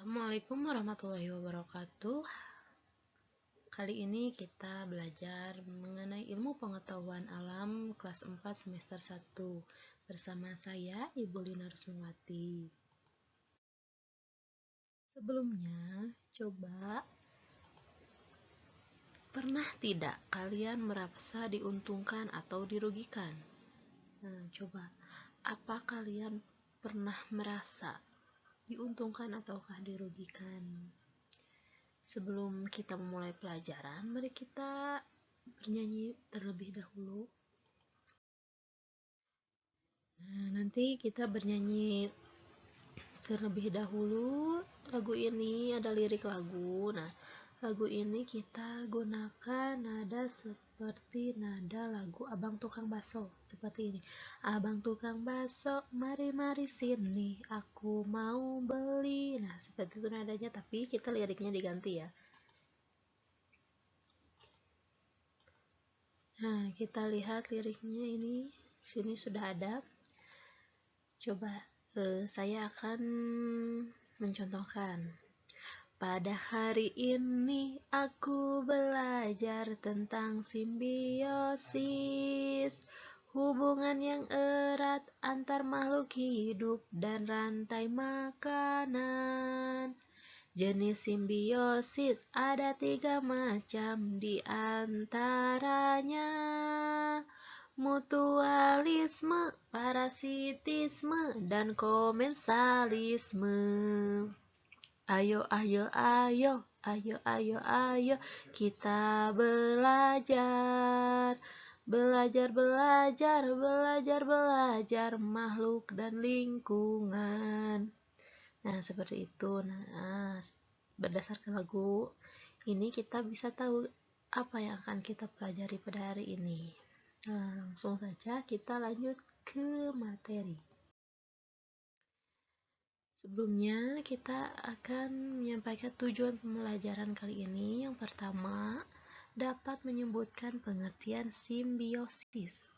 Assalamualaikum warahmatullahi wabarakatuh. Kali ini kita belajar mengenai ilmu pengetahuan alam kelas 4 semester 1 bersama saya Ibu Lina Rusmawati. Sebelumnya, coba pernah tidak kalian merasa diuntungkan atau dirugikan? Coba, apa kalian pernah merasa diuntungkan ataukah dirugikan? Sebelum kita memulai pelajaran, mari kita bernyanyi terlebih dahulu. Nanti kita bernyanyi terlebih dahulu. Lagu ini ada lirik lagu. Lagu ini kita gunakan nada seperti nada lagu Abang Tukang Baso. Seperti ini. Abang Tukang Baso, mari sini, aku mau beli. Seperti itu nadanya, tapi kita liriknya diganti ya. Kita lihat liriknya ini. Sini sudah ada. Coba saya akan mencontohkan. Pada hari ini aku belajar tentang simbiosis, hubungan yang erat antar makhluk hidup dan rantai makanan. Jenis simbiosis ada 3 macam, di antaranya mutualisme, parasitisme, dan komensalisme. Ayo kita belajar makhluk dan lingkungan. Seperti itu. Berdasarkan lagu ini kita bisa tahu apa yang akan kita pelajari pada hari ini. Langsung saja kita lanjut ke materi. Sebelumnya kita akan menyampaikan tujuan pembelajaran kali ini. Yang pertama, dapat menyebutkan pengertian simbiosis.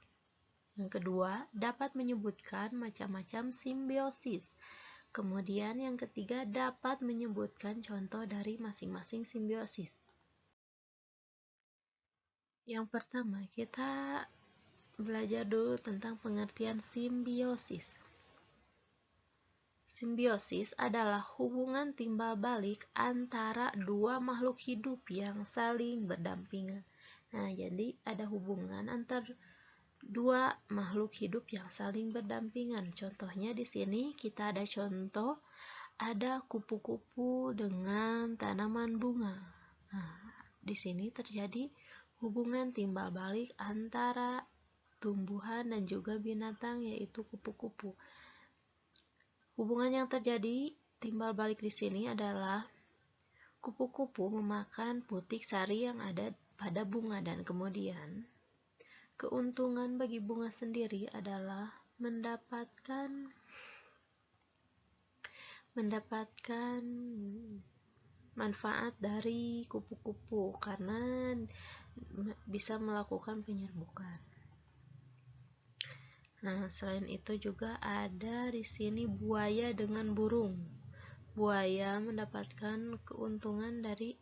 Yang kedua, dapat menyebutkan macam-macam simbiosis. Kemudian yang ketiga, dapat menyebutkan contoh dari masing-masing simbiosis. Yang pertama, kita belajar dulu tentang pengertian simbiosis. Simbiosis adalah hubungan timbal balik antara 2 makhluk hidup yang saling berdampingan. Jadi ada hubungan antar 2 makhluk hidup yang saling berdampingan. Contohnya di sini kita ada contoh, ada kupu-kupu dengan tanaman bunga. Di sini terjadi hubungan timbal balik antara tumbuhan dan juga binatang, yaitu kupu-kupu. Hubungan yang terjadi timbal balik di sini adalah kupu-kupu memakan putik sari yang ada pada bunga, dan kemudian keuntungan bagi bunga sendiri adalah mendapatkan manfaat dari kupu-kupu karena bisa melakukan penyerbukan. Selain itu juga ada di sini buaya dengan burung. Buaya mendapatkan keuntungan dari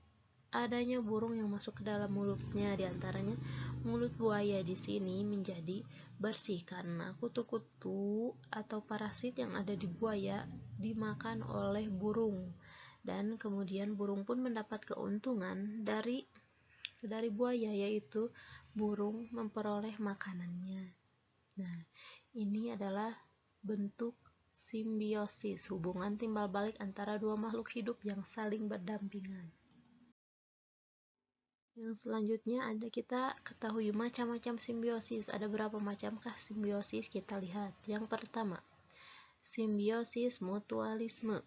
adanya burung yang masuk ke dalam mulutnya. Di antaranya mulut buaya di sini menjadi bersih karena kutu-kutu atau parasit yang ada di buaya dimakan oleh burung, dan kemudian burung pun mendapat keuntungan dari buaya, yaitu burung memperoleh makanannya. Ini adalah bentuk simbiosis, hubungan timbal balik antara 2 makhluk hidup yang saling berdampingan. Yang selanjutnya ada kita ketahui macam-macam simbiosis. Ada berapa macamkah simbiosis? Kita lihat. Yang pertama, simbiosis mutualisme.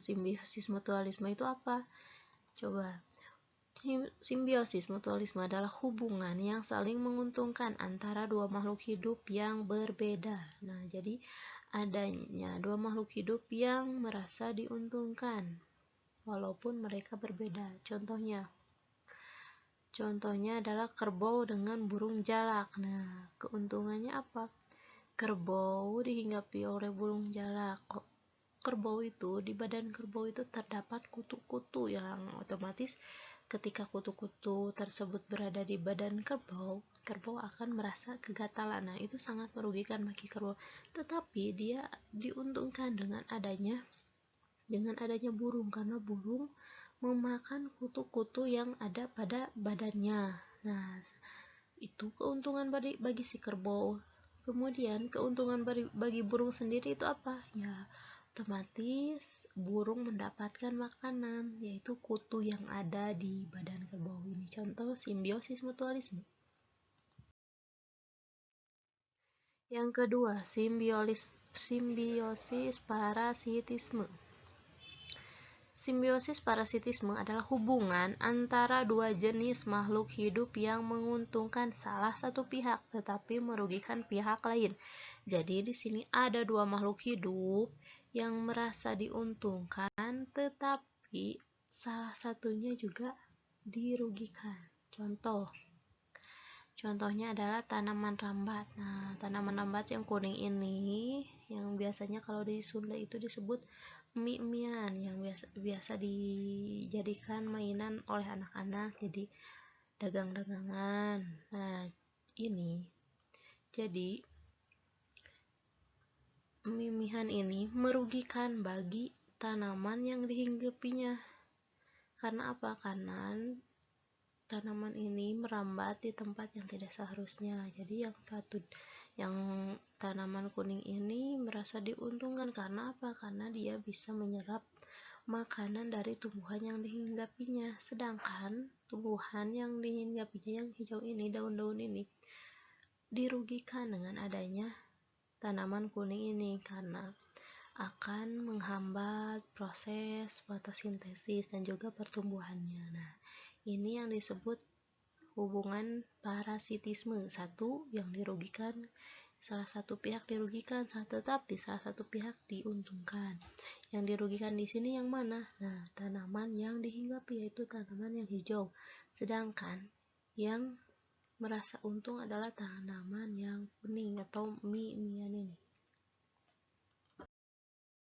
Simbiosis mutualisme itu apa? Coba. Simbiosis mutualisme adalah hubungan yang saling menguntungkan antara 2 makhluk hidup yang berbeda. Jadi adanya 2 makhluk hidup yang merasa diuntungkan walaupun mereka berbeda. Contohnya adalah kerbau dengan burung jalak. Keuntungannya apa? Kerbau dihinggapi oleh burung jalak. kerbau itu, di badan kerbau itu terdapat kutu-kutu yang otomatis ketika kutu-kutu tersebut berada di badan kerbau, kerbau akan merasa kegatalan. Nah, itu sangat merugikan bagi kerbau. Tetapi dia diuntungkan dengan adanya burung, karena burung memakan kutu-kutu yang ada pada badannya. Nah, itu keuntungan bagi si kerbau. Kemudian keuntungan bagi burung sendiri itu apa? Ya, otomatis burung mendapatkan makanan, yaitu kutu yang ada di badan kerbau ini. Contoh simbiosis mutualisme. Yang kedua, simbiosis parasitisme. Simbiosis parasitisme adalah hubungan antara dua jenis makhluk hidup yang menguntungkan salah satu pihak tetapi merugikan pihak lain. Jadi di sini ada dua makhluk hidup yang merasa diuntungkan tetapi salah satunya juga dirugikan. Contohnya adalah tanaman rambat. Nah, tanaman rambat yang kuning ini yang biasanya kalau di Sunda itu disebut mie-mian, yang biasa dijadikan mainan oleh anak-anak, jadi dagang-dagangan. Nah, ini jadi mie-mian ini merugikan bagi tanaman yang dihinggapinya. Karena apa? Karena tanaman ini merambat di tempat yang tidak seharusnya. Jadi yang tanaman kuning ini merasa diuntungkan. Karena apa? Karena dia bisa menyerap makanan dari tumbuhan yang dihinggapinya. Sedangkan tumbuhan yang dihinggapinya yang hijau ini, daun-daun ini, dirugikan dengan adanya tanaman kuning ini karena akan menghambat proses fotosintesis dan juga pertumbuhannya. Nah, ini yang disebut hubungan parasitisme. Satu yang dirugikan, salah satu pihak dirugikan, tetapi salah satu pihak diuntungkan. Yang dirugikan di sini yang mana? Nah, tanaman yang dihinggapi, yaitu tanaman yang hijau. Sedangkan yang merasa untung adalah tanaman yang kuning atau mie-mian ini.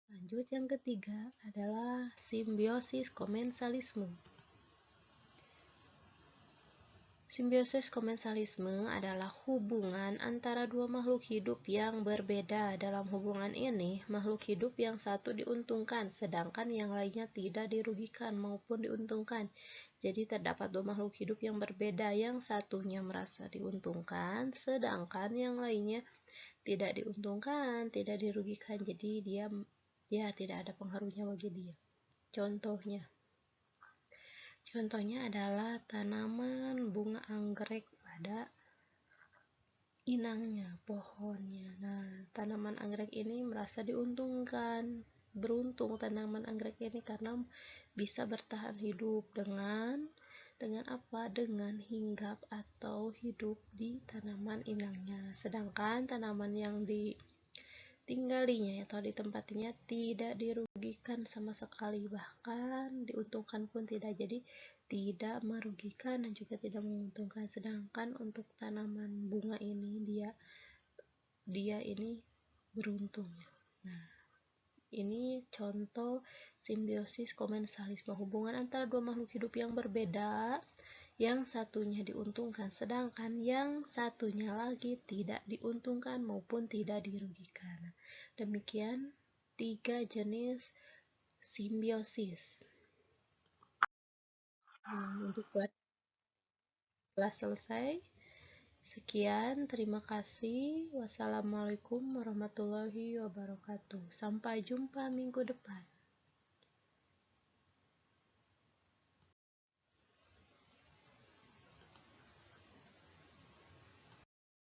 Lanjut, yang ketiga adalah simbiosis komensalisme. Simbiosis komensalisme adalah hubungan antara dua makhluk hidup yang berbeda. Dalam hubungan ini, makhluk hidup yang satu diuntungkan, sedangkan yang lainnya tidak dirugikan maupun diuntungkan. Jadi terdapat dua makhluk hidup yang berbeda, yang satunya merasa diuntungkan, sedangkan yang lainnya tidak diuntungkan, tidak dirugikan. Jadi dia tidak ada pengaruhnya bagi dia. Contohnya adalah tanaman bunga anggrek pada inangnya, pohonnya. Nah, tanaman anggrek ini merasa diuntungkan. Beruntung tanaman anggrek ini karena bisa bertahan hidup dengan apa? Dengan hinggap atau hidup di tanaman inangnya. Sedangkan tanaman yang ditinggalinya atau ditempatinya tidak dirugikan sama sekali, bahkan diuntungkan pun tidak. Jadi tidak merugikan dan juga tidak menguntungkan. Sedangkan untuk tanaman bunga ini dia ini beruntung. Nah, ini contoh simbiosis komensalisme, hubungan antara dua makhluk hidup yang berbeda, yang satunya diuntungkan sedangkan yang satunya lagi tidak diuntungkan maupun tidak dirugikan. Demikian 3 jenis simbiosis. Untuk kelas selesai. Sekian, terima kasih. Wassalamualaikum warahmatullahi wabarakatuh. Sampai jumpa minggu depan.